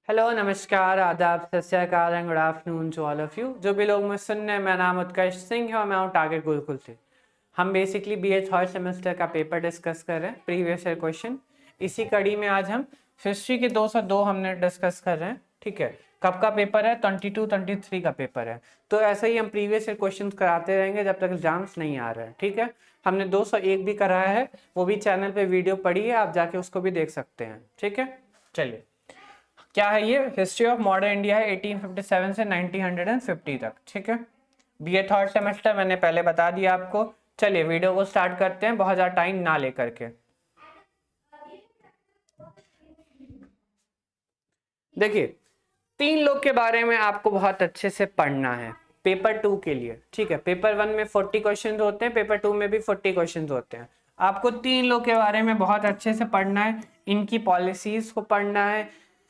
Hello, नमस्कार, आदाब, सत श्री अकाल and good afternoon to all of you. जो भी लोग मुझे सुन रहे हैं, मेरा नाम उत्कर्ष सिंह है और मैं हूँ टारगेट गुरुकुल से। हम बेसिकली बीए थर्ड सेमेस्टर का पेपर डिस्कस कर रहे हैं, प्रीवियस ईयर क्वेश्चन। इसी कड़ी में आज हम हिस्ट्री के 202 हमने डिस्कस कर रहे हैं। ठीक है, कब का पेपर है? 22-23 का पेपर है। तो ऐसे ही हम प्रीवियस ईयर क्वेश्चन कराते रहेंगे जब तक एग्जाम्स नहीं आ रहे हैं। ठीक है, हमने 201 भी कराया है, वो भी चैनल पे वीडियो पड़ी है, आप जाके उसको भी देख सकते हैं। ठीक है, चलिए, क्या है ये? हिस्ट्री ऑफ मॉडर्न इंडिया है 1857 से 1950 तक। ठीक है, बीए थर्ड सेमेस्टर मैंने पहले बता दिया आपको। चलिए वीडियो को स्टार्ट करते हैं, बहुत ज़्यादा टाइम ना लेकर के। देखिए, 3 लोग के बारे में आपको बहुत अच्छे से पढ़ना है पेपर 2 के लिए। ठीक है, पेपर 1 में 40 क्वेश्चन होते हैं, पेपर 2 में भी 40 क्वेश्चन होते हैं। आपको 3 लोग के बारे में बहुत अच्छे से पढ़ना है, इनकी पॉलिसीज को पढ़ना है,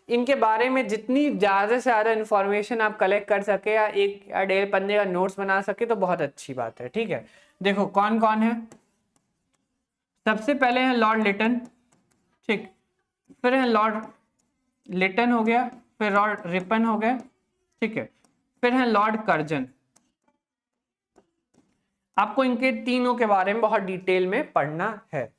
इनके बारे में जितनी ज़्यादा से ज़्यादा इन्फॉर्मेशन आप कलेक्ट कर सके या एक या 1.5 पन्ने का नोट्स बना सके तो बहुत अच्छी बात है। ठीक है, देखो कौन कौन है। सबसे पहले है लॉर्ड लिटन। ठीक, फिर है लॉर्ड लिटन हो गया, फिर लॉर्ड रिपन हो गया। ठीक है, फिर है लॉर्ड कर्जन। आपको इनके तीनों के बारे में बहुत डिटेल में पढ़ना है।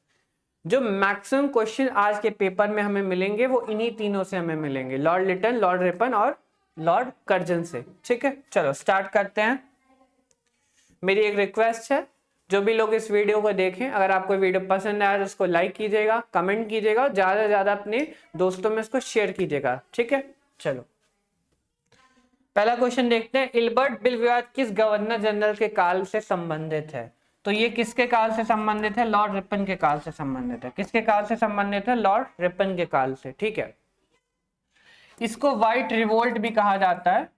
जो मैक्सिमम क्वेश्चन आज के पेपर में हमें मिलेंगे वो इन्हीं तीनों से हमें मिलेंगे, लॉर्ड लिटन, लॉर्ड रिपन और लॉर्ड कर्जन से। ठीक है, चलो स्टार्ट करते हैं। मेरी एक रिक्वेस्ट है, जो भी लोग इस वीडियो को देखें, अगर आपको वीडियो पसंद आया तो उसको लाइक कीजिएगा, कमेंट कीजिएगा और ज़्यादा से ज़्यादा अपने दोस्तों में इसको शेयर कीजिएगा। ठीक है, चलो पहला क्वेश्चन देखते हैं। इल्बर्ट बिल विवाद किस गवर्नर जनरल के काल से संबंधित है? तो ये किसके काल से संबंधित है? लॉर्ड रिपन के काल से संबंधित है। किसके काल से संबंधित है? लॉर्ड रिपन के काल से। ठीक है, इसको व्हाइट रिवोल्ट भी कहा जाता है।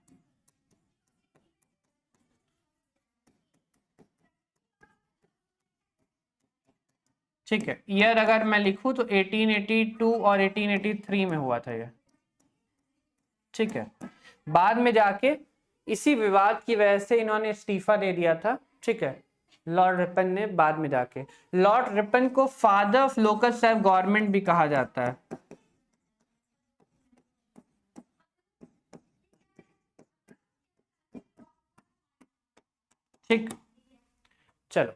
ठीक है, ईयर अगर मैं लिखूं तो 1882 और 1883 में हुआ था ये। ठीक है, बाद में जाके इसी विवाद की वजह से इन्होंने इस्तीफा दे दिया था। ठीक है, लॉर्ड रिपन ने बाद में जाके। लॉर्ड रिपन को father of local self government भी कहा जाता है। ठीक, चलो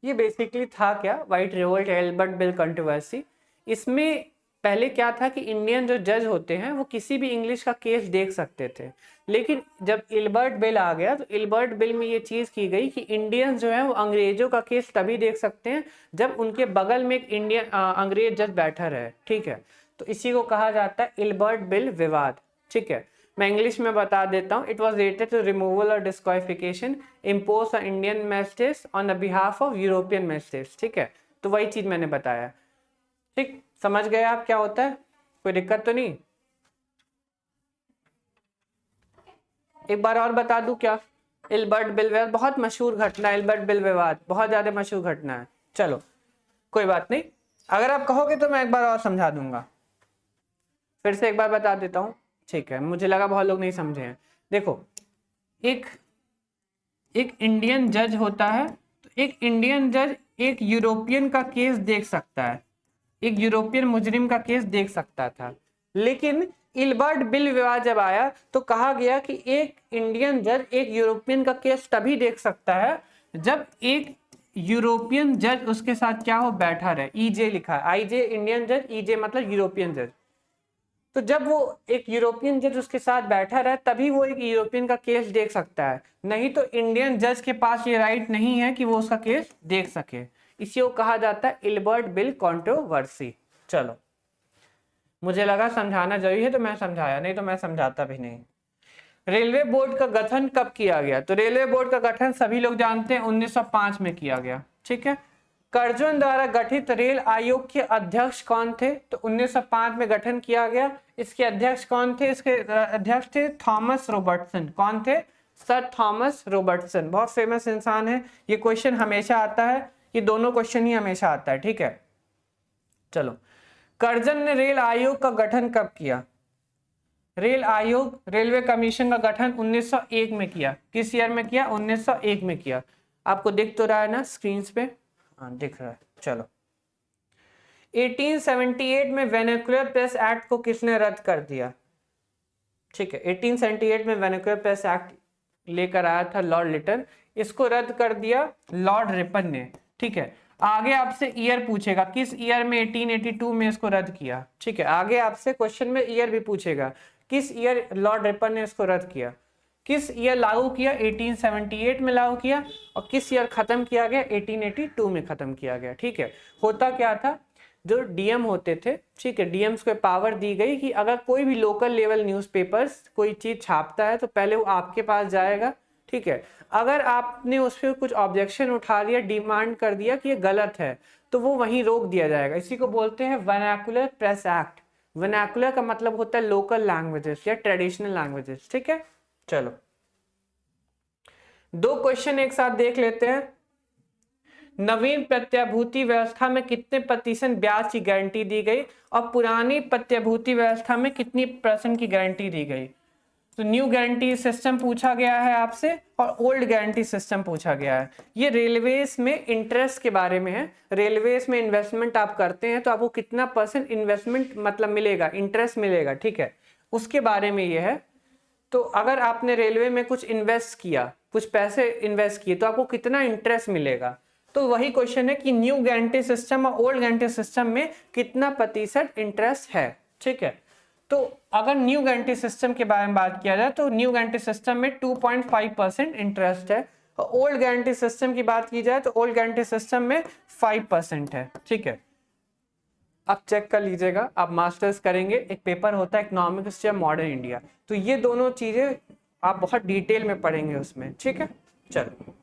ये बेसिकली था क्या, white revolt, Albert bill controversy. इसमें पहले क्या था कि इंडियन जो जज होते हैं वो किसी भी इंग्लिश का केस देख सकते थे, लेकिन जब इल्बर्ट बिल आ गया तो इल्बर्ट बिल में ये चीज़ की गई कि इंडियंस जो है वो अंग्रेजों का केस तभी देख सकते हैं जब उनके बगल में एक इंडियन अंग्रेज जज बैठा रहे। ठीक है, तो इसी को कहा जाता है इल्बर्ट बिल विवाद। ठीक है, मैं इंग्लिश में बता देता हूँ। It was related to removal और disqualification impose Indian magistrates on the behalf of European magistrates. ठीक है, तो वही चीज मैंने बताया। ठीक, समझ गए आप क्या होता है? कोई दिक्कत तो नहीं? एक बार और बता दूं क्या? इल्बर्ट बिल विवाद बहुत मशहूर घटना है, इल्बर्ट बिल विवाद बहुत ज्यादा मशहूर घटना है। चलो कोई बात नहीं, अगर आप कहोगे तो मैं एक बार और समझा दूंगा। फिर से एक बार बता देता हूँ। ठीक है, मुझे लगा बहुत लोग नहीं समझे हैं। देखो, एक एक इंडियन जज होता है, तो एक इंडियन जज एक यूरोपियन का केस देख सकता है, एक यूरोपियन मुजरिम का केस देख सकता था। लेकिन इल्बर्ट बिल विवाद जब आया तो कहा गया कि एक इंडियन जज एक यूरोपियन का केस तभी देख सकता है जब एक यूरोपियन जज उसके साथ क्या हो, बैठा रहे। ईजे लिखा है, आईजे इंडियन जज, ईजे मतलब यूरोपियन जज। तो जब वो एक यूरोपियन जज उसके साथ बैठा रहे तभी वो एक यूरोपियन का केस देख सकता है, नहीं तो इंडियन जज के पास ये राइट नहीं है कि वो उसका केस देख सके। इसी को कहा जाता है इल्बर्ट बिल कंट्रोवर्सी। चलो, मुझे लगा समझाना जरूरी है तो मैं समझाया, नहीं तो मैं समझाता भी नहीं। रेलवे बोर्ड का गठन कब किया गया? तो रेलवे बोर्ड का गठन सभी लोग जानते हैं 1905 में किया गया। ठीक है, कर्जन द्वारा गठित रेल आयोग के अध्यक्ष कौन थे? तो 1905 में गठन किया गया। इसके अध्यक्ष कौन थे? इसके अध्यक्ष थे थॉमस रॉबर्टसन। कौन थे? सर थॉमस रॉबर्टसन, बहुत फेमस इंसान है। ये क्वेश्चन हमेशा आता है, ये दोनों क्वेश्चन ही हमेशा आता है। ठीक है, चलो, कर्जन ने रेल आयोग का गठन कब किया? रेल आयोग, रेलवे कमीशन का गठन 1901 में किया। किस ईयर में किया? 1901 में किया। आपको दिख तो रहा है ना स्क्रीन पे? हाँ दिख रहा है। चलो, 1878 में वेनेकुलर प्रेस एक्ट को किसने रद्द कर दिया? ठीक है। 1878 में वर्नाक्युलर प्रेस एक्ट लेकर आया था लॉर्ड लिटन, इसको रद्द कर दिया लॉर्ड रिपन ने। ठीक है, आगे आपसे ईयर पूछेगा किस ईयर में 1882 में इसको रद्द किया। ठीक है, आगे आपसे क्वेश्चन में ईयर भी पूछेगा किस ईयर लॉर्ड रिपन ने इसको रद्द किया। किस ईयर लागू किया, 1878 में लागू किया, और किस ईयर खत्म किया गया, 1882 में खत्म किया गया। ठीक है, होता क्या था, जो डीएम होते थे, ठीक है, डीएम्स को पावर दी गई कि अगर कोई भी लोकल लेवल न्यूज़पेपर्स कोई चीज छापता है तो पहले वो आपके पास जाएगा। ठीक है, अगर आपने उस पर कुछ ऑब्जेक्शन उठा दिया, डिमांड कर दिया कि ये गलत है, तो वो वहीं रोक दिया जाएगा। इसी को बोलते हैं वर्नाक्युलर प्रेस एक्ट। वर्नाक्युलर का मतलब होता है लोकल लैंग्वेजेस या ट्रेडिशनल लैंग्वेजेस। ठीक है, चलो 2 क्वेश्चन एक साथ देख लेते हैं। नवीन प्रत्याभूति व्यवस्था में कितने प्रतिशत ब्याज की गारंटी दी गई और पुरानी प्रत्याभूति व्यवस्था में कितनी % की गारंटी दी गई। तो न्यू गारंटी सिस्टम पूछा गया है आपसे और ओल्ड गारंटी सिस्टम पूछा गया है। ये रेलवेज में इंटरेस्ट के बारे में है। रेलवेज में इन्वेस्टमेंट आप करते हैं तो आपको कितना % इन्वेस्टमेंट मतलब मिलेगा, इंटरेस्ट मिलेगा। ठीक है, उसके बारे में ये है। तो अगर आपने रेलवे में कुछ इन्वेस्ट किया, कुछ पैसे इन्वेस्ट किए, तो आपको कितना इंटरेस्ट मिलेगा। तो वही क्वेश्चन है कि न्यू गारंटी सिस्टम और ओल्ड गारंटी सिस्टम में कितना % इंटरेस्ट है। ठीक है, तो अगर न्यू गारंटी सिस्टम के बारे में बात किया जाए तो न्यू गारंटी सिस्टम में 2.5% इंटरेस्ट है, और ओल्ड गारंटी सिस्टम की बात की जाए तो ओल्ड गारंटी सिस्टम में 5% है। ठीक है, आप चेक कर लीजिएगा, आप मास्टर्स करेंगे, एक पेपर होता है इकोनॉमिक्स या मॉडर्न इंडिया, तो ये दोनों चीजें आप बहुत डिटेल में पढ़ेंगे उसमें। ठीक है, चलो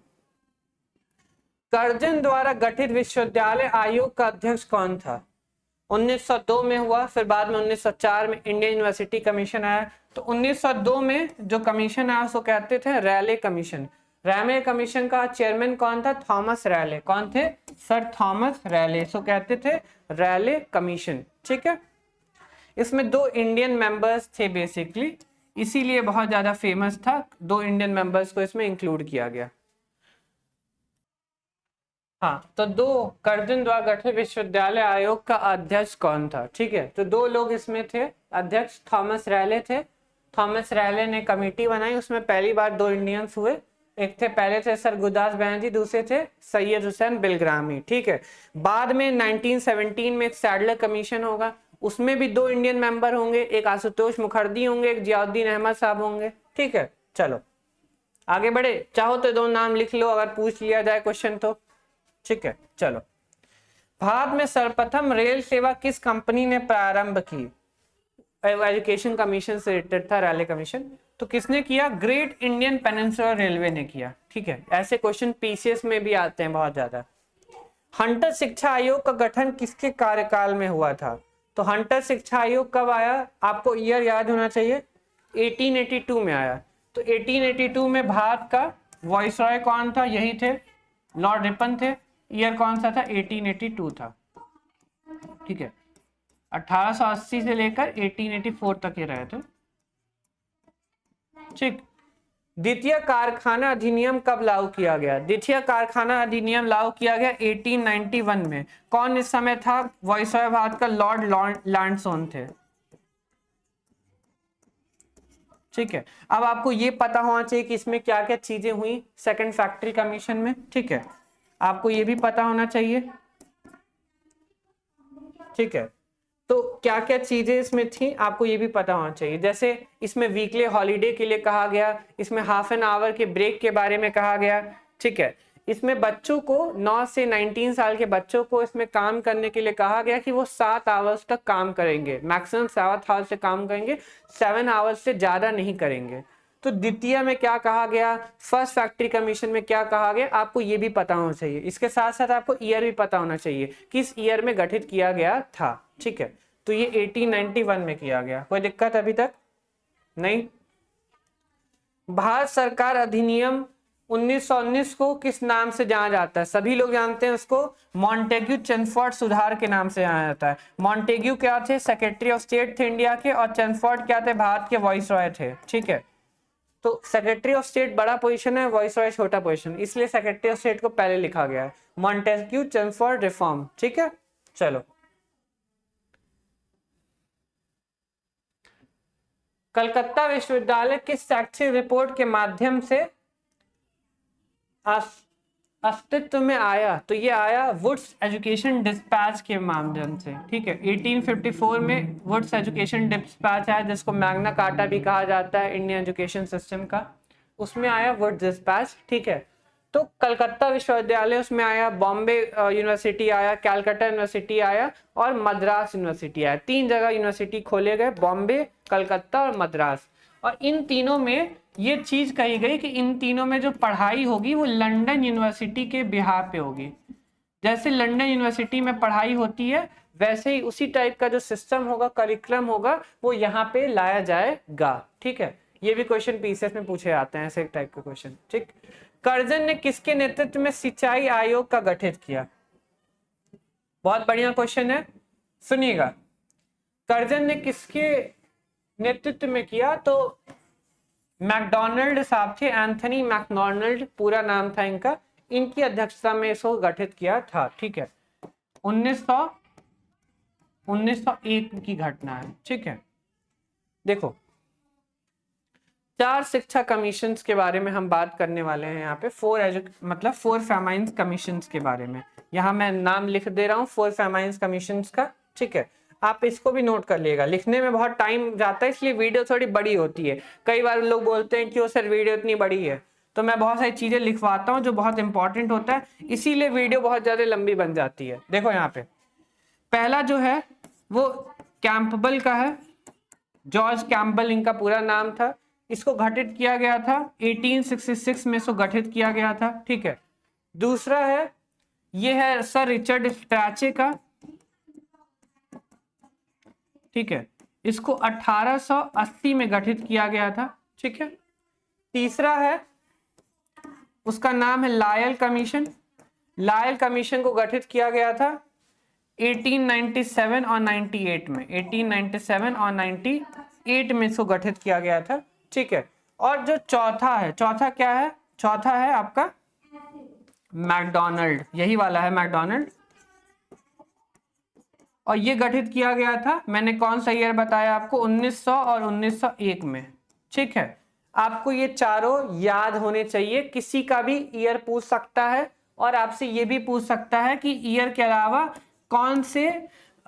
कर्जन द्वारा गठित विश्वविद्यालय आयोग का अध्यक्ष कौन था। 1902 में हुआ, फिर बाद में 1904 में इंडियन यूनिवर्सिटी कमीशन आया। तो 1902 में जो कमीशन आया उसको कहते थे रैले कमीशन। रैले कमीशन का चेयरमैन कौन था, थॉमस रैले। कौन थे, सर थॉमस रैले, इसको कहते थे रैले कमीशन। ठीक है, इसमें 2 इंडियन मेंबर्स थे बेसिकली, इसीलिए बहुत ज्यादा फेमस था। 2 इंडियन मेंबर्स को इसमें इंक्लूड किया गया। हाँ, तो 2 कर्जन द्वारा गठित विश्वविद्यालय आयोग का अध्यक्ष कौन था। ठीक है, तो 2 लोग इसमें थे, अध्यक्ष थॉमस रैले थे। थॉमस रैले ने कमेटी बनाई, उसमें पहली बार 2 इंडियंस हुए। एक थे, पहले थे सर गुरदास बैनर्जी, दूसरे थे सैयद हुसैन बिलग्रामी। ठीक है, बाद में 1917 में एक सैडलर कमीशन होगा, उसमें भी 2 इंडियन मेंबर होंगे, एक आशुतोष मुखर्जी होंगे, एक जियाउद्दीन अहमद साहब होंगे। ठीक है, चलो आगे बढ़े। चाहो तो 2 नाम लिख लो अगर पूछ लिया जाए क्वेश्चन तो। ठीक है, चलो भारत में सर्वप्रथम रेल सेवा किस कंपनी ने प्रारंभ की। एजुकेशन कमीशन से रिलेटेड था रैले कमीशन, तो किसने किया, ग्रेट इंडियन पेनिनसुलर रेलवे ने किया। ठीक है, ऐसे क्वेश्चन पीसीएस में भी आते हैं बहुत ज्यादा। हंटर शिक्षा आयोग का गठन किसके कार्यकाल में हुआ था। तो हंटर शिक्षा आयोग कब आया, आपको ईयर याद होना चाहिए, 1882 में आया। तो 1882 में भारत का वॉइसरॉय कौन था, यही थे लॉर्ड रिपन थे। ईयर कौन सा था, 1882 था। ठीक है, 1880 से लेकर 1884 तक ये रहे थे। ठीक, द्वितीय कारखाना अधिनियम कब लागू किया गया। द्वितीय कारखाना अधिनियम लागू किया गया 1891 में। कौन इस समय था, वॉइसरॉय भारत का लॉर्ड लैंडसोन थे। ठीक है, अब आपको ये पता होना चाहिए कि इसमें क्या क्या चीजें हुई सेकंड फैक्ट्री कमीशन में। ठीक है, आपको ये भी पता होना चाहिए। ठीक है, तो क्या क्या चीजें इसमें थी आपको ये भी पता होना चाहिए। जैसे इसमें वीकली हॉलीडे के लिए कहा गया, इसमें हाफ एन आवर के ब्रेक के बारे में कहा गया। ठीक है, इसमें बच्चों को 9 से 19 साल के बच्चों को इसमें काम करने के लिए कहा गया कि वो 7 आवर्स तक काम करेंगे, मैक्सिमम 7 आवर्स से काम करेंगे, 7 आवर्स से ज्यादा नहीं करेंगे। तो द्वितीय में क्या कहा गया, फर्स्ट फैक्ट्री कमीशन में क्या कहा गया, आपको ये भी पता होना चाहिए। इसके साथ साथ आपको ईयर भी पता होना चाहिए किस ईयर में गठित किया गया था। ठीक है, तो ये 1891 में किया गया। कोई दिक्कत अभी तक नहीं। भारत सरकार अधिनियम 1919 को किस नाम से जाना जाता है, सभी लोग जानते हैं उसको, मॉन्टेग्यू चेम्सफोर्ड सुधार के नाम से जाना जाता है। मॉन्टेग्यू क्या थे, सेक्रेटरी ऑफ स्टेट थे इंडिया के, और चेम्सफोर्ड क्या थे, भारत के वॉइसरॉय थे। ठीक है, तो सेक्रेटरी ऑफ स्टेट बड़ा पोजीशन है, वॉइसरॉय छोटा पोजीशन, इसलिए सेक्रेटरी ऑफ स्टेट को पहले लिखा गया है, मॉन्टेग्यू चेम्सफोर्ड रिफॉर्म। ठीक है, चलो कलकत्ता विश्वविद्यालय किस शैक्षिक रिपोर्ट के माध्यम से अस्तित्व में आया? तो ये आया वुड्स एजुकेशन डिस्पैच के माध्यम से, ठीक है। 1854 में वुड्स एजुकेशन डिस्पैच आया, जिसको मैग्ना कार्टा भी कहा जाता है इंडियन एजुकेशन सिस्टम का, उसमें आया वुड्स डिस्पैच, ठीक है। तो कलकत्ता विश्वविद्यालय उसमें आया, बॉम्बे यूनिवर्सिटी आया, कैलकाटा यूनिवर्सिटी आया और मद्रास यूनिवर्सिटी आया। 3 जगह यूनिवर्सिटी खोले गए, बॉम्बे, कलकत्ता और मद्रास। और इन तीनों में ये चीज कही गई कि इन तीनों में जो पढ़ाई होगी वो लंदन यूनिवर्सिटी के बिहाफ पे होगी। जैसे लंदन यूनिवर्सिटी में पढ़ाई होती है वैसे ही उसी टाइप का जो सिस्टम होगा, करिकुलम होगा, वो यहाँ पे लाया जाएगा, ठीक है। ये भी क्वेश्चन पीसीएस में पूछे जाते हैं ऐसे टाइप के क्वेश्चन, ठीक। कर्जन ने किसके नेतृत्व में सिंचाई आयोग का गठित किया? बहुत बढ़िया क्वेश्चन है, सुनिएगा। कर्जन ने किसके नेतृत्व में किया? तो मैकडोनाल्ड साहब थे, एंथनी मैकडोनाल्ड पूरा नाम था इनका, इनकी अध्यक्षता में इसको गठित किया था, ठीक है। 1901 की घटना है, ठीक है। देखो 4 शिक्षा कमीशंस के बारे में हम बात करने वाले हैं यहाँ पे, 4 फेमाइन्स कमीशंस के बारे में। यहाँ मैं नाम लिख दे रहा हूँ 4 फेमाइन्स कमीशंस का, ठीक है। आप इसको भी नोट कर लिएगा, लिखने में बहुत टाइम जाता है इसलिए वीडियो थोड़ी बड़ी होती है। कई बार लोग बोलते हैं कि वो सर वीडियो इतनी बड़ी है, तो मैं बहुत सारी चीजें लिखवाता हूँ जो बहुत इंपॉर्टेंट होता है, इसीलिए वीडियो बहुत ज्यादा लंबी बन जाती है। देखो यहाँ पे पहला जो है वो कैंपबेल का है, जॉर्ज कैंपबेल इनका पूरा नाम था। इसको गठित किया गया था 1866 में, इसको गठित किया गया था, ठीक है। दूसरा है ये है सर रिचर्ड स्ट्रैचे का, ठीक है। इसको 1880 में गठित किया गया था, ठीक है। तीसरा है उसका नाम है लायल कमीशन। लायल कमीशन को गठित किया गया था 1897 और 98 में, 1897 और 98 में इसको गठित किया गया था, ठीक है। और जो चौथा है, चौथा क्या है? चौथा है आपका मैकडोनाल्ड, यही वाला है मैकडोनाल्ड, और ये गठित किया गया था, मैंने कौन सा ईयर बताया आपको, 1900 और 1901 में, ठीक है। आपको ये चारों याद होने चाहिए, किसी का भी ईयर पूछ सकता है और आपसे ये भी पूछ सकता है कि ईयर के अलावा कौन से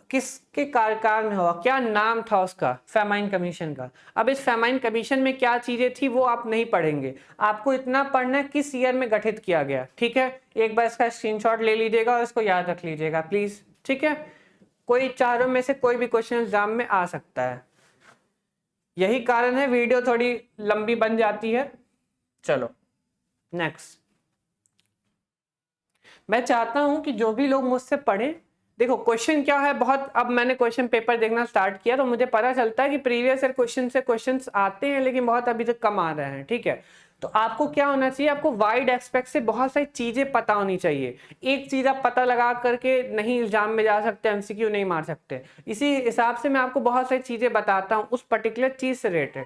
किसके कार्यकाल में हुआ, क्या नाम था उसका, फेमाइन कमीशन का। अब इस फेमाइन कमीशन में क्या चीजें थी वो आप नहीं पढ़ेंगे, आपको इतना पढ़ना है किस ईयर में गठित किया गया, ठीक है। एक बार इसका स्क्रीनशॉट ले लीजिएगा और इसको याद रख लीजिएगा प्लीज, ठीक है। कोई चारों में से कोई भी क्वेश्चन एग्जाम में आ सकता है, यही कारण है वीडियो थोड़ी लंबी बन जाती है। चलो नेक्स्ट, मैं चाहता हूं कि जो भी लोग मुझसे पढ़ें, देखो क्वेश्चन क्या है, बहुत अब मैंने क्वेश्चन पेपर देखना स्टार्ट किया तो मुझे पता चलता है कि प्रीवियस ईयर क्वेश्चन से क्वेश्चंस आते हैं लेकिन बहुत अभी तक कम आ रहे हैं, ठीक है। तो आपको क्या होना चाहिए, आपको वाइड एस्पेक्ट से बहुत सारी चीजें पता होनी चाहिए। एक चीज आप पता लगा करके नहीं एग्जाम में जा सकते, एमसीक्यू नहीं मार सकते, इसी हिसाब से मैं आपको बहुत सारी चीजें बताता हूँ उस पर्टिकुलर चीज से रिलेटेड।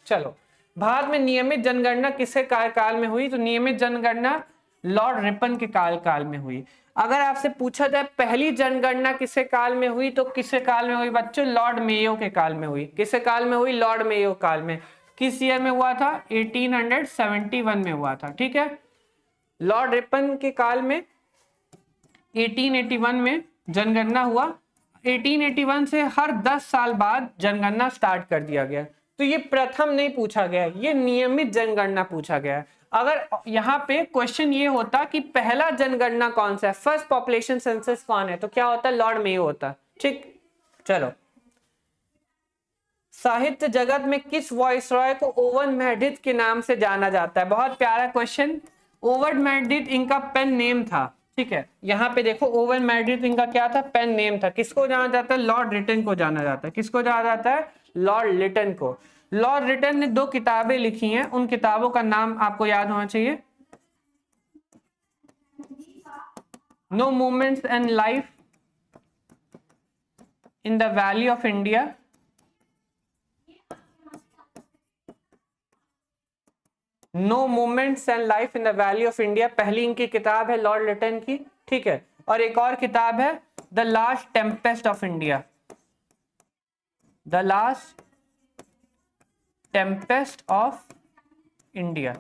चलो, भारत में नियमित जनगणना किसके कार्यकाल में हुई? तो नियमित जनगणना लॉर्ड रिपन के कार्यकाल में हुई। अगर आपसे पूछा जाए पहली जनगणना किसके काल में हुई, तो किसके काल में हुई बच्चों? लॉर्ड मेयो के काल में हुई। किसके काल में हुई? लॉर्ड मेयो काल में। किस ईयर में हुआ था? 1871 में हुआ था, ठीक है। लॉर्ड रिपन के काल में 1881 में जनगणना हुआ। 1881 से हर 10 साल बाद जनगणना स्टार्ट कर दिया गया। तो ये प्रथम नहीं पूछा गया, ये नियमित जनगणना पूछा गया है। अगर यहाँ पे क्वेश्चन ये होता कि पहला जनगणना कौन सा है, फर्स्ट पॉपुलेशन सेंसस कौन है, तो क्या होता? लॉर्ड मेयो होता, ठीक। चलो, साहित्य जगत में किस वॉइसरॉय को ओवन मेडिथ के नाम से जाना जाता है? बहुत प्यारा क्वेश्चन। ओवन मेडिथ इनका पेन नेम था, ठीक है। यहाँ पे देखो, ओवन मेडिथ इनका क्या था? पेन नेम था। किसको जाना जाता है? लॉर्ड रिटन को जाना जाता है। किसको जाना जाता है? लॉर्ड लिटन को। लॉर्ड रिटन ने 2 किताबें लिखी हैं, उन किताबों का नाम आपको याद होना चाहिए। No movements and life in the valley of India, no movements and life in the valley of India, पहली इनकी किताब है लॉर्ड लिटन की, ठीक है। और एक और किताब है the last tempest of India, the last tempest of India.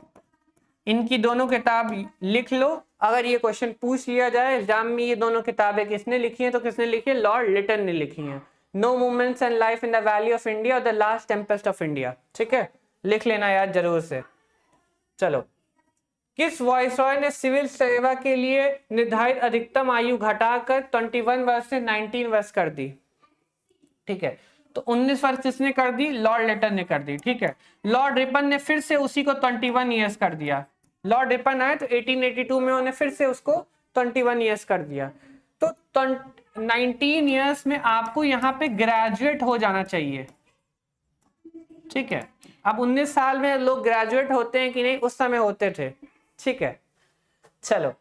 इनकी दोनों किताब लिख लो, अगर ये क्वेश्चन पूछ लिया जाए एग्जाम में ये दोनों किताबें किसने लिखी हैं, तो किसने लिखी है? लॉर्ड लिटन ने लिखी हैं। No movements and life in the valley of India और the last tempest of India. ठीक है, लिख लेना यार जरूर से। चलो, किस वायसरॉय ने सिविल सेवा के लिए निर्धारित अधिकतम आयु घटाकर 21 वर्ष से 19 वर्ष कर दी? ठीक है, तो 19 वर्ष किसने कर दी? लॉर्ड लिटन ने कर दी। ठीक है, लॉर्ड रिपन ने फिर से उसी को 21 ईयर्स कर दिया। लॉर्ड रिपन आए तो 1882 में उन्होंने फिर से उसको 21 ईयर्स कर दिया। तो 19 ईयर्स में आपको यहाँ पे ग्रेजुएट हो जाना चाहिए। ठीक है, अब 19 साल में लोग ग्रेजुएट होते हैं कि नहीं? उस समय होते थे। ठीक है, चलो,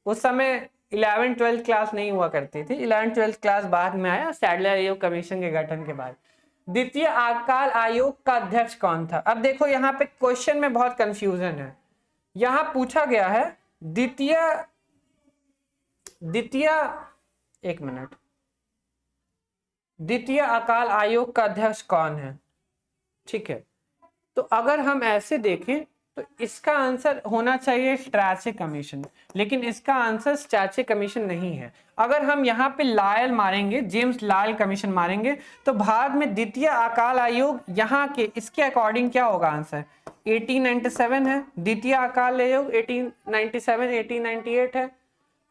उस समय 11th-12th क्लास नहीं हुआ करती थी, 11th-12th क्लास बाद में आया सैडलर आयोग कमीशन के गठन के बाद। द्वितीय अकाल आयोग का अध्यक्ष कौन था? अब देखो यहाँ पे क्वेश्चन में बहुत कंफ्यूजन है। यहाँ पूछा गया है द्वितीय अकाल आयोग का अध्यक्ष कौन है? ठीक है, तो अगर हम ऐसे देखें तो इसका आंसर होना चाहिए स्ट्रैचे कमीशन, लेकिन इसका आंसर स्ट्रैचे कमीशन नहीं है। अगर हम यहाँ पे लायल मारेंगे, जेम्स लायल कमीशन मारेंगे, तो भारत में द्वितीय अकाल आयोग यहाँ के इसके अकॉर्डिंग क्या होगा आंसर? 1897 है। द्वितीय अकाल आयोग 1897 1898 है।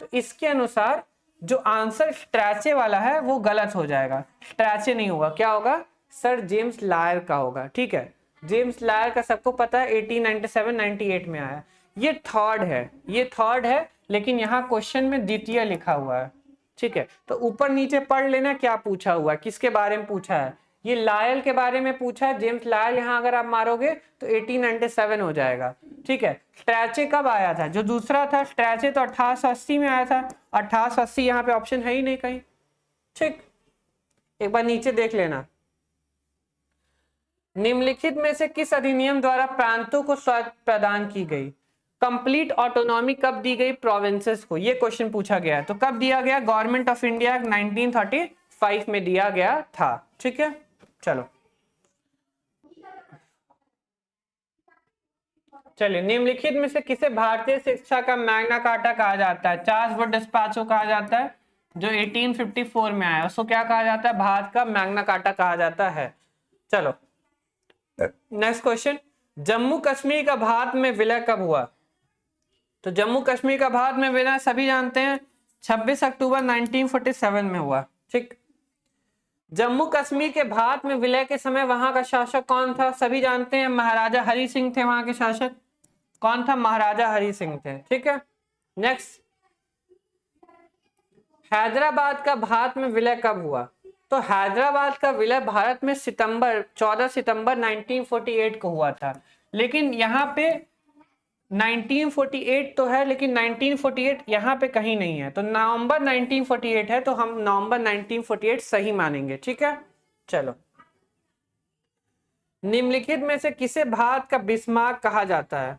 तो इसके अनुसार जो आंसर स्ट्रैचे वाला है वो गलत हो जाएगा, स्ट्रैचे नहीं होगा। क्या होगा? सर जेम्स लायर का होगा। ठीक है, जेम्स लायर का सबको पता है 1897-98 में आया। ये थर्ड है, लेकिन यहाँ क्वेश्चन में द्वितीय लिखा हुआ है। ठीक है, तो ऊपर नीचे पढ़ लेना क्या पूछा हुआ है, किसके बारे में पूछा है। ये लायल के बारे में पूछा है, जेम्स लायल। यहाँ अगर आप मारोगे तो 1897 हो जाएगा। ठीक है, स्ट्रैचे कब आया था? जो दूसरा था स्ट्रैचे तो 1880 में आया था। 1880 यहाँ पे ऑप्शन है ही नहीं कहीं। ठीक, एक बार नीचे देख लेना। निम्नलिखित में से किस अधिनियम द्वारा प्रांतों को स्वायत्त प्रदान की गई? कंप्लीट ऑटोनॉमी कब दी गई प्रोविंसेस को? ये क्वेश्चन पूछा गया। तो कब दिया गया? गवर्नमेंट ऑफ इंडिया 1935 में दिया गया था। ठीक है, चलो चलिए, निम्नलिखित में से किसे भारतीय शिक्षा का मैग्ना कार्टा कहा जाता है? चार्ल्स वुड डिस्पैच कहा जाता है, जो 1854 में आया, उसको क्या कहा जाता है? भारत का मैग्ना कार्टा कहा जाता है। चलो नेक्स्ट क्वेश्चन, जम्मू कश्मीर का भारत में विलय कब हुआ? तो जम्मू कश्मीर का भारत में विलय सभी जानते हैं 26 अक्टूबर 1947 में हुआ। ठीक, जम्मू कश्मीर के भारत में विलय के समय वहां का शासक कौन था? सभी जानते हैं महाराजा हरि सिंह थे वहां के शासक। कौन था? महाराजा हरि सिंह थे। ठीक है, नेक्स्ट, हैदराबाद का भारत में विलय कब हुआ? तो हैदराबाद का विलय भारत में 14 सितंबर 1948 को हुआ था। लेकिन यहाँ पे 1948 तो है, लेकिन 1948 यहाँ पे कहीं नहीं है, तो नवंबर 1948 है, तो हम नवंबर 1948 सही मानेंगे। ठीक है, चलो, निम्नलिखित में से किसे भारत का बिस्मार्क कहा जाता है?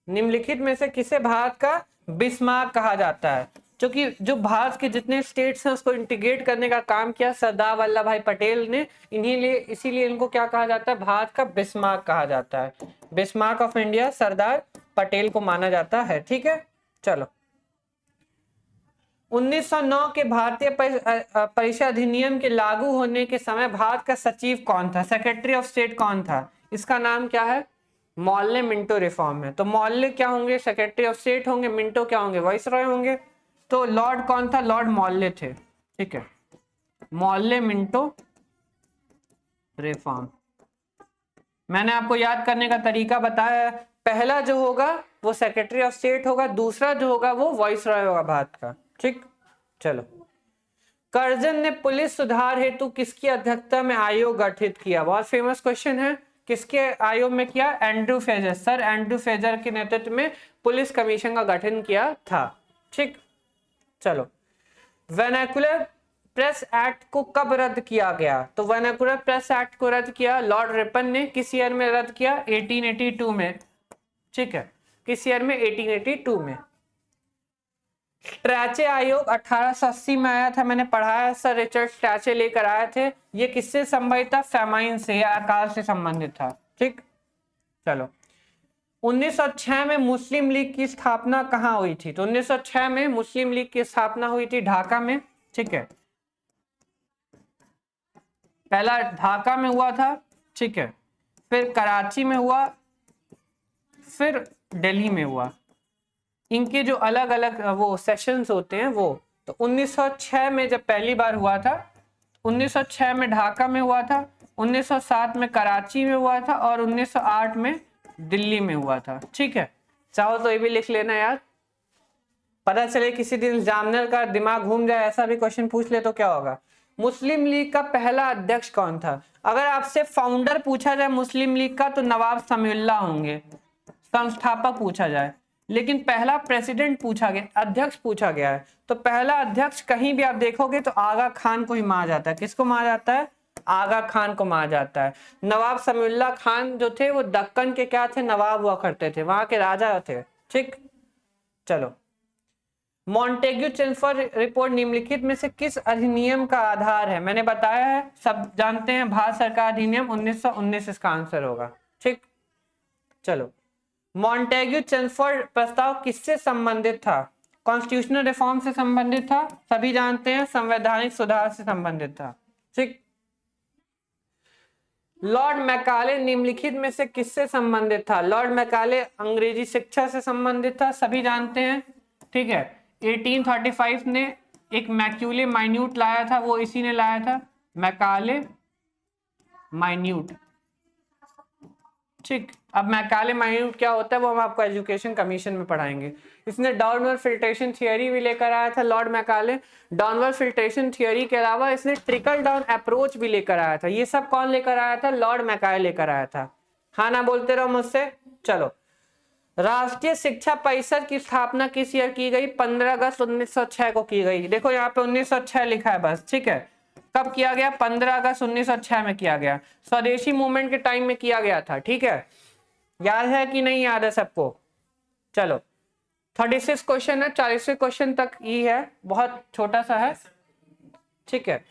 निम्नलिखित में से किसे भारत का बिस्मार्क कहा जाता है? क्योंकि जो भारत के जितने स्टेट्स हैं उसको इंटीग्रेट करने का काम किया सरदार वल्लभ भाई पटेल ने, इसीलिए इनको क्या कहा जाता है? भारत का बिस्मार्क कहा जाता है। Bismarck of India Sardar Patel को माना जाता है। ठीक है, चलो, 1909 के भारतीय परिषद अधिनियम के लागू होने के समय भारत का सचिव कौन था? सेक्रेटरी ऑफ स्टेट कौन था? इसका नाम क्या है? मॉल्ले मिंटो रिफॉर्म है। तो मॉल्ले क्या होंगे? सेक्रेटरी ऑफ स्टेट होंगे। मिंटो क्या होंगे? वाइसरॉय होंगे। तो लॉर्ड कौन था? लॉर्ड मॉल्ले थे। ठीक है, मॉल्ले मिंटो रिफॉर्म। मैंने आपको याद करने का तरीका बताया। पहला जो होगा वो सेक्रेटरी ऑफ स्टेट होगा, दूसरा जो होगा वो वाइसरॉय होगा भारत का। ठीक, चलो, कर्जन ने पुलिस सुधार हेतु किसकी अध्यक्षता में आयोग गठित किया? बहुत फेमस क्वेश्चन है। किसके आयोग में किया? Andrew phasor, sir Andrew phasor के नेतृत्व में पुलिस कमीशन का गठन किया था। ठीक, चलो, वर्नाकुलर प्रेस एक्ट को कब रद्द किया गया? तो वर्नाकुलर प्रेस एक्ट को रद्द किया लॉर्ड रिपन ने। किस ईयर में रद्द किया? 1882 में। ठीक है, किस ईयर में? 1882 में। स्ट्रैचे आयोग 1880 में आया था, मैंने पढ़ाया, सर रिचर्ड स्ट्रैचे लेकर आए थे। ये किससे संबंधित था? फेमाइन से या अकाल से संबंधित था। ठीक, चलो 1906 में मुस्लिम लीग की स्थापना कहाँ हुई थी? तो 1906 में मुस्लिम लीग की स्थापना हुई थी ढाका में। ठीक है, पहला ढाका में हुआ था, ठीक है, फिर कराची में हुआ, फिर दिल्ली में हुआ। इनके जो अलग अलग वो सेशंस होते हैं वो, तो 1906 में जब पहली बार हुआ था, 1906 में ढाका में हुआ था, 1907 में कराची में हुआ था और 1908 में दिल्ली में हुआ था। ठीक है, चाहो तो ये भी लिख लेना यार, पता चले किसी दिन एग्जामिनर का दिमाग घूम जाए, ऐसा भी क्वेश्चन पूछ ले तो क्या होगा। मुस्लिम लीग का पहला अध्यक्ष कौन था? अगर आपसे फाउंडर पूछा जाए मुस्लिम लीग का तो नवाब समीउल्लाह होंगे, संस्थापक पूछा जाए, लेकिन पहला प्रेसिडेंट पूछा गया, अध्यक्ष पूछा गया है, तो पहला अध्यक्ष कहीं भी आप देखोगे तो आगा खान को ही माना जाता है। किसको माना जाता है? आगा खान को माना जाता है। नवाब समीउल्लाह खान जो थे वो दक्कन के क्या थे? नवाब हुआ करते थे, वहां के राजा थे। ठीक, चलो मॉन्टेग्यू चेम्फर रिपोर्ट निम्नलिखित में से किस अधिनियम का आधार है? मैंने बताया है, सब जानते हैं, भारत सरकार अधिनियम 1919 इसका आंसर होगा। ठीक, चलो मॉन्टेग्यू चेम्फर प्रस्ताव किससे संबंधित था? कॉन्स्टिट्यूशनल रिफॉर्म से संबंधित था, सभी जानते हैं, संवैधानिक सुधार से संबंधित था। ठीक, लॉर्ड मैकाले निम्नलिखित में से किससे संबंधित था? लॉर्ड मैकाले अंग्रेजी शिक्षा से संबंधित था, सभी जानते हैं। ठीक है, 1835 ने एक मैक्यूले माइन्यूट लाया था, वो इसी ने लाया था, मैकाले माइन्यूट। ठीक, अब मैकाले माइन्यूट क्या होता है वो हम आपको एजुकेशन कमीशन में पढ़ाएंगे। इसने डाउनवर्ड फिल्ट्रेशन थियरी भी लेकर आया था Lord Macaulay. Downward filtration theory के अलावा इसने ट्रिकल डाउन अप्रोच भी लेकर आया था। ये सब कौन लेकर आया था? लॉर्ड मैकाले लेकर आया था। हाँ ना बोलते रहो मुझसे। चलो, राष्ट्रीय शिक्षा परिषद की स्थापना किस ईयर की गई? 15 अगस्त 1906 को की गई। देखो यहाँ पे 1906 लिखा है बस। ठीक है, कब किया गया? 15 अगस्त 1906 में किया गया। स्वदेशी मूवमेंट के टाइम में किया गया था। ठीक है, याद है कि नहीं याद है सबको? चलो 36 क्वेश्चन है, 40वें क्वेश्चन तक ही है, बहुत छोटा सा है। ठीक है,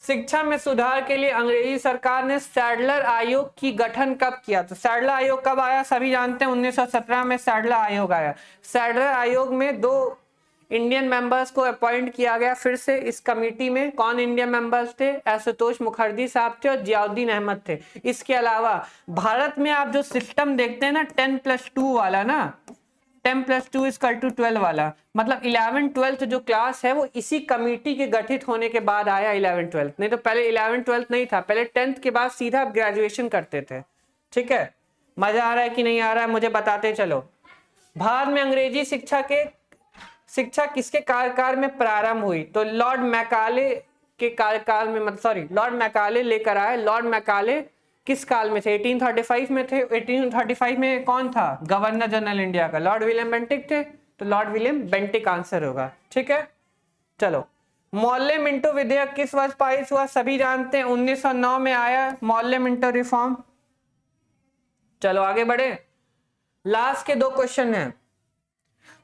शिक्षा में सुधार के लिए अंग्रेजी सरकार ने सैडलर आयोग की गठन कब किया? तो सैडलर आयोग कब आया? सभी जानते हैं 1917 में सैडलर आयोग आया। सैडलर आयोग में 2 इंडियन मेंबर्स को अपॉइंट किया गया फिर से इस कमेटी में। कौन इंडियन मेंबर्स थे? आशुतोष मुखर्जी साहब थे और जियाउद्दीन अहमद थे। इसके अलावा भारत में आप जो सिस्टम देखते हैं ना 10+2 वाला ना, 10+2 = 12 वाला, मतलब 11-12 जो क्लास है वो इसी कमेटी के गठित होने के बाद आया। 11-12 नहीं तो पहले 11-12 नहीं था, पहले 10th के बाद सीधा ग्रेजुएशन करते थे। ठीक है, मजा आ रहा है कि नहीं आ रहा है मुझे बताते चलो। भारत में अंग्रेजी शिक्षा किसके कार्यकाल में प्रारंभ हुई? तो लॉर्ड मैकाले के कार्यकाल में, मतलब सॉरी, लॉर्ड मैकाले लेकर आए। लॉर्ड मैकाले किस काल में थे? 1835 में थे। 1835 में कौन था गवर्नर जनरल इंडिया का? लॉर्ड विलियम बेंटिक थे, तो लॉर्ड विलियम बेंटिक आंसर होगा। ठीक है, चलो मॉर्ले मिंटो विधेयक किस वर्ष पारित हुआ? सभी जानते हैं 1909 में आया मॉर्ले मिंटो रिफॉर्म। चलो आगे बढ़े, लास्ट के 2 क्वेश्चन हैं।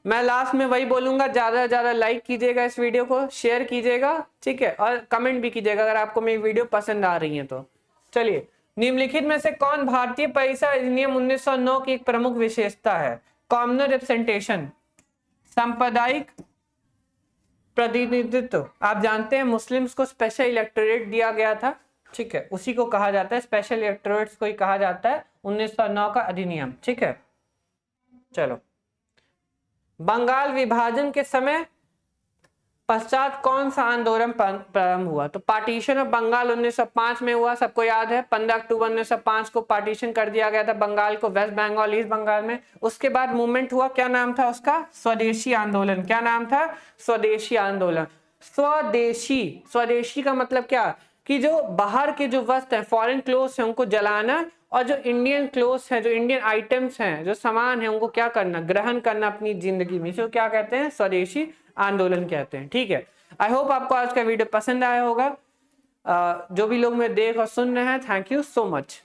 मैं लास्ट में वही बोलूंगा, ज्यादा से ज्यादा लाइक कीजिएगा इस वीडियो को, शेयर कीजिएगा, ठीक है, और कमेंट भी कीजिएगा अगर आपको मेरी वीडियो पसंद आ रही है तो। चलिए, निम्नलिखित में से कौन भारतीय परिषद अधिनियम 1909 की एक प्रमुख विशेषता है? कॉमनल रिप्रेजेंटेशन, सांप्रदायिक प्रतिनिधित्व। आप जानते हैं मुस्लिम्स को स्पेशल इलेक्टोरेट दिया गया था। ठीक है, उसी को कहा जाता है, स्पेशल इलेक्टोरेट्स को ही कहा जाता है 1909 का अधिनियम। ठीक है, चलो बंगाल विभाजन के समय पश्चात कौन सा आंदोलन प्रारंभ हुआ? तो पार्टीशन ऑफ बंगाल 1905 में हुआ, सबको याद है। 15 अक्टूबर 1905 को पार्टीशन कर दिया गया था बंगाल को, वेस्ट बंगाल ईस्ट बंगाल में। उसके बाद मूवमेंट हुआ, क्या नाम था उसका? स्वदेशी आंदोलन। क्या नाम था? स्वदेशी आंदोलन। स्वदेशी का मतलब क्या कि जो बाहर के जो वस्त्र है, फॉरेन क्लोथ्स है, उनको जलाना, और जो इंडियन क्लोथ्स हैं, जो इंडियन आइटम्स हैं, जो सामान है, उनको क्या करना? ग्रहण करना अपनी जिंदगी में। इसको क्या कहते हैं? स्वदेशी आंदोलन कहते हैं। ठीक है, आई होप आपको आज का वीडियो पसंद आया होगा। जो भी लोग मेरे देख और सुन रहे हैं, थैंक यू सो मच।